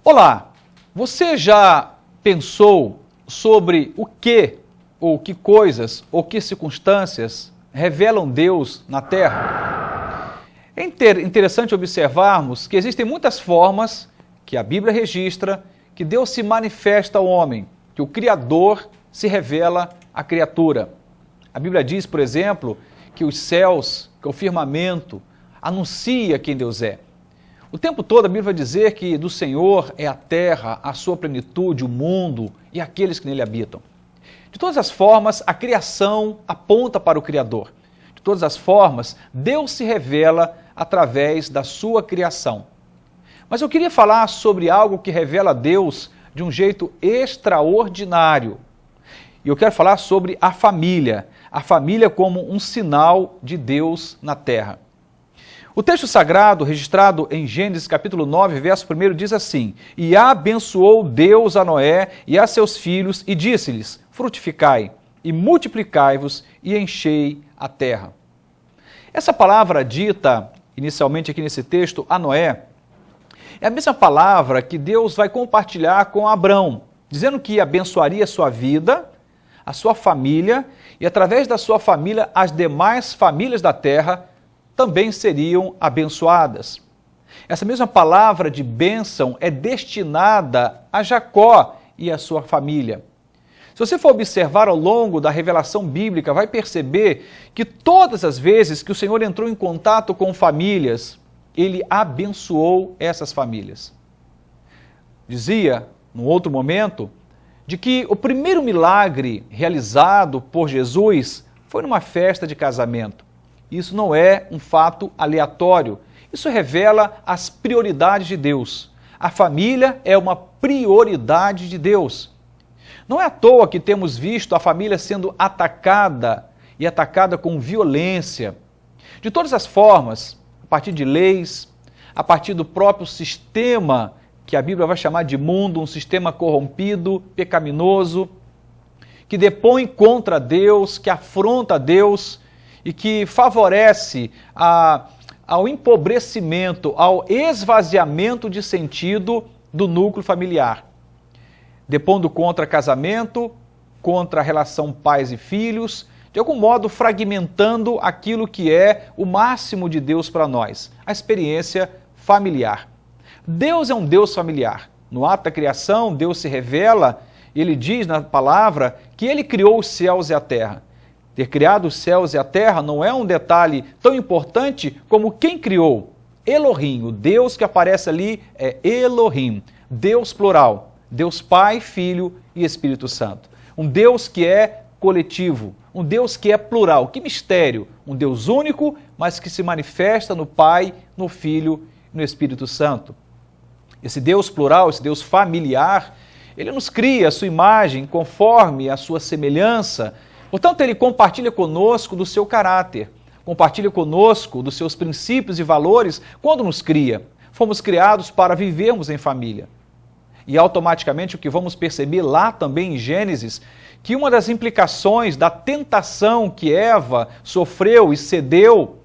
Olá, você já pensou sobre o que, ou que coisas, ou que circunstâncias revelam Deus na Terra? É interessante observarmos que existem muitas formas que a Bíblia registra que Deus se manifesta ao homem, que o Criador se revela à criatura. A Bíblia diz, por exemplo, que os céus, que o firmamento, anuncia quem Deus é. O tempo todo a Bíblia vai dizer que do Senhor é a terra, a sua plenitude, o mundo e aqueles que nele habitam. De todas as formas, a criação aponta para o Criador. De todas as formas, Deus se revela através da sua criação. Mas eu queria falar sobre algo que revela Deus de um jeito extraordinário. E eu quero falar sobre a família como um sinal de Deus na terra. O texto sagrado, registrado em Gênesis capítulo 9, verso 1, diz assim: E abençoou Deus a Noé e a seus filhos, e disse-lhes: Frutificai, e multiplicai-vos, e enchei a terra. Essa palavra dita, inicialmente aqui nesse texto, a Noé, é a mesma palavra que Deus vai compartilhar com Abrão, dizendo que abençoaria a sua vida, a sua família, e através da sua família, as demais famílias da terra também seriam abençoadas. Essa mesma palavra de bênção é destinada a Jacó e a sua família. Se você for observar ao longo da revelação bíblica, vai perceber que todas as vezes que o Senhor entrou em contato com famílias, Ele abençoou essas famílias. Dizia, num outro momento, de que o primeiro milagre realizado por Jesus foi numa festa de casamento. Isso não é um fato aleatório. Isso revela as prioridades de Deus. A família é uma prioridade de Deus. Não é à toa que temos visto a família sendo atacada e atacada com violência. De todas as formas, a partir de leis, a partir do próprio sistema que a Bíblia vai chamar de mundo, um sistema corrompido, pecaminoso, que depõe contra Deus, que afronta Deus, e que favorece ao empobrecimento, ao esvaziamento de sentido do núcleo familiar, depondo contra casamento, contra a relação pais e filhos, de algum modo fragmentando aquilo que é o máximo de Deus para nós, a experiência familiar. Deus é um Deus familiar. No ato da criação, Deus se revela, Ele diz na palavra que Ele criou os céus e a terra. Ter criado os céus e a terra não é um detalhe tão importante como quem criou. Elohim, o Deus que aparece ali é Elohim, Deus plural, Deus Pai, Filho e Espírito Santo. Um Deus que é coletivo, um Deus que é plural. Que mistério! Um Deus único, mas que se manifesta no Pai, no Filho e no Espírito Santo. Esse Deus plural, esse Deus familiar, Ele nos cria a sua imagem conforme a sua semelhança. Portanto, Ele compartilha conosco do seu caráter, compartilha conosco dos seus princípios e valores quando nos cria. Fomos criados para vivermos em família. E automaticamente o que vamos perceber lá também em Gênesis, que uma das implicações da tentação que Eva sofreu e cedeu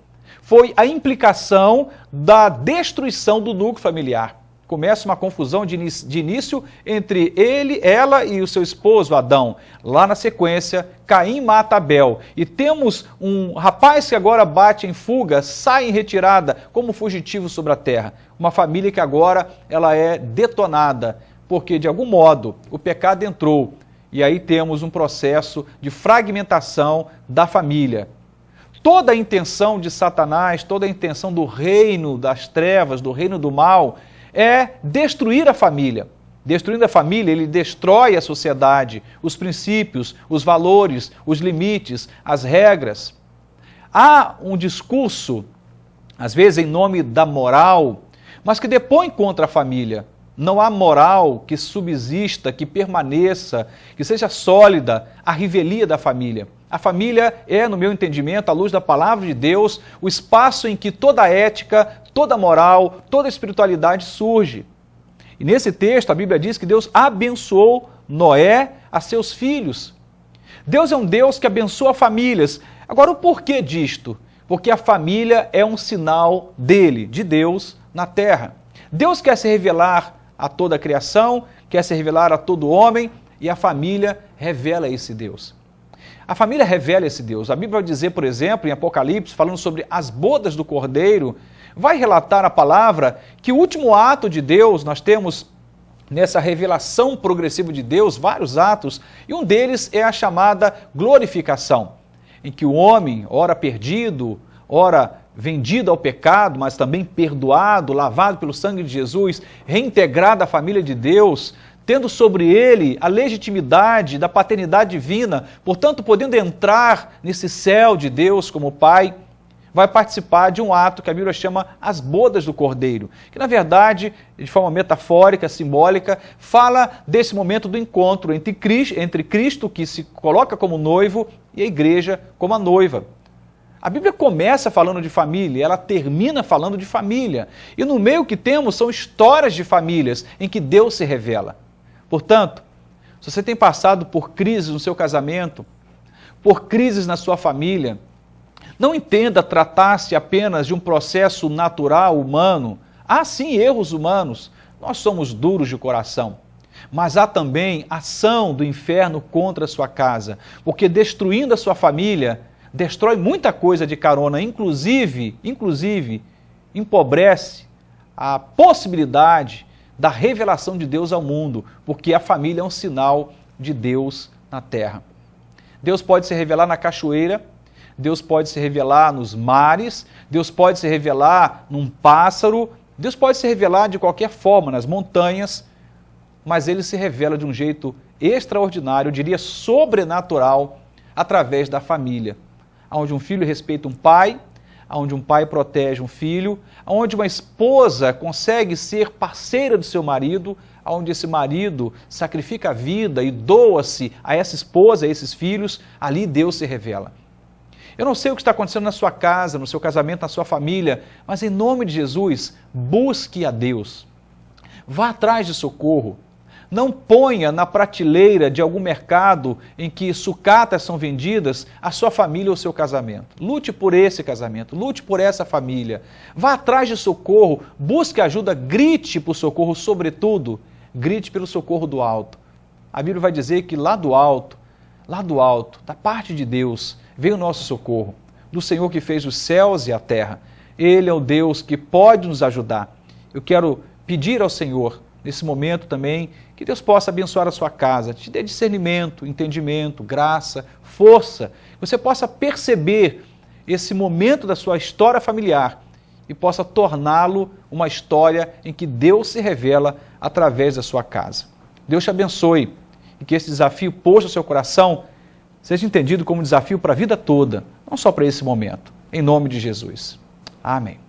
foi a implicação da destruição do núcleo familiar. Começa uma confusão de início entre ela e o seu esposo Adão. Lá na sequência, Caim mata Abel. E temos um rapaz que agora bate em fuga, sai em retirada como fugitivo sobre a terra. Uma família que agora ela é detonada, porque de algum modo o pecado entrou. E aí temos um processo de fragmentação da família. Toda a intenção de Satanás, toda a intenção do reino das trevas, do reino do mal, é destruir a família. Destruindo a família, ele destrói a sociedade, os princípios, os valores, os limites, as regras. Há um discurso, às vezes em nome da moral, mas que depõe contra a família. Não há moral que subsista, que permaneça, que seja sólida a revelia da família. A família é, no meu entendimento, à luz da palavra de Deus, o espaço em que toda ética, toda moral, toda espiritualidade surge. E nesse texto a Bíblia diz que Deus abençoou Noé a seus filhos. Deus é um Deus que abençoa famílias. Agora, o porquê disto? Porque a família é um sinal dele, de Deus, na terra. Deus quer se revelar a toda a criação, quer se revelar a todo homem, e a família revela esse Deus. A família revela esse Deus. A Bíblia vai dizer, por exemplo, em Apocalipse, falando sobre as bodas do Cordeiro, vai relatar a palavra que o último ato de Deus, nós temos nessa revelação progressiva de Deus, vários atos, e um deles é a chamada glorificação, em que o homem, ora perdido, ora vendido ao pecado, mas também perdoado, lavado pelo sangue de Jesus, reintegrado à família de Deus, tendo sobre ele a legitimidade da paternidade divina, portanto, podendo entrar nesse céu de Deus como Pai, vai participar de um ato que a Bíblia chama as bodas do Cordeiro, que na verdade, de forma metafórica, simbólica, fala desse momento do encontro entre Cristo, que se coloca como noivo, e a igreja como a noiva. A Bíblia começa falando de família, ela termina falando de família. E no meio que temos são histórias de famílias em que Deus se revela. Portanto, se você tem passado por crises no seu casamento, por crises na sua família, não entenda tratar-se apenas de um processo natural, humano. Há sim erros humanos, nós somos duros de coração. Mas há também ação do inferno contra a sua casa, porque destruindo a sua família, destrói muita coisa de carona, inclusive empobrece a possibilidade da revelação de Deus ao mundo, porque a família é um sinal de Deus na terra. Deus pode se revelar na cachoeira, Deus pode se revelar nos mares, Deus pode se revelar num pássaro, Deus pode se revelar de qualquer forma, nas montanhas, mas Ele se revela de um jeito extraordinário, eu diria sobrenatural, através da família, onde um filho respeita um pai, onde um pai protege um filho, onde uma esposa consegue ser parceira do seu marido, onde esse marido sacrifica a vida e doa-se a essa esposa, a esses filhos, ali Deus se revela. Eu não sei o que está acontecendo na sua casa, no seu casamento, na sua família, mas em nome de Jesus, busque a Deus. Vá atrás de socorro. Não ponha na prateleira de algum mercado em que sucatas são vendidas a sua família ou o seu casamento. Lute por esse casamento, lute por essa família. Vá atrás de socorro, busque ajuda, grite por socorro, sobretudo, grite pelo socorro do alto. A Bíblia vai dizer que lá do alto, da parte de Deus, veio o nosso socorro, do Senhor que fez os céus e a terra. Ele é o Deus que pode nos ajudar. Eu quero pedir ao Senhor, nesse momento também, que Deus possa abençoar a sua casa, te dê discernimento, entendimento, graça, força, que você possa perceber esse momento da sua história familiar e possa torná-lo uma história em que Deus se revela através da sua casa. Deus te abençoe e que esse desafio posto ao seu coração seja entendido como um desafio para a vida toda, não só para esse momento. Em nome de Jesus. Amém.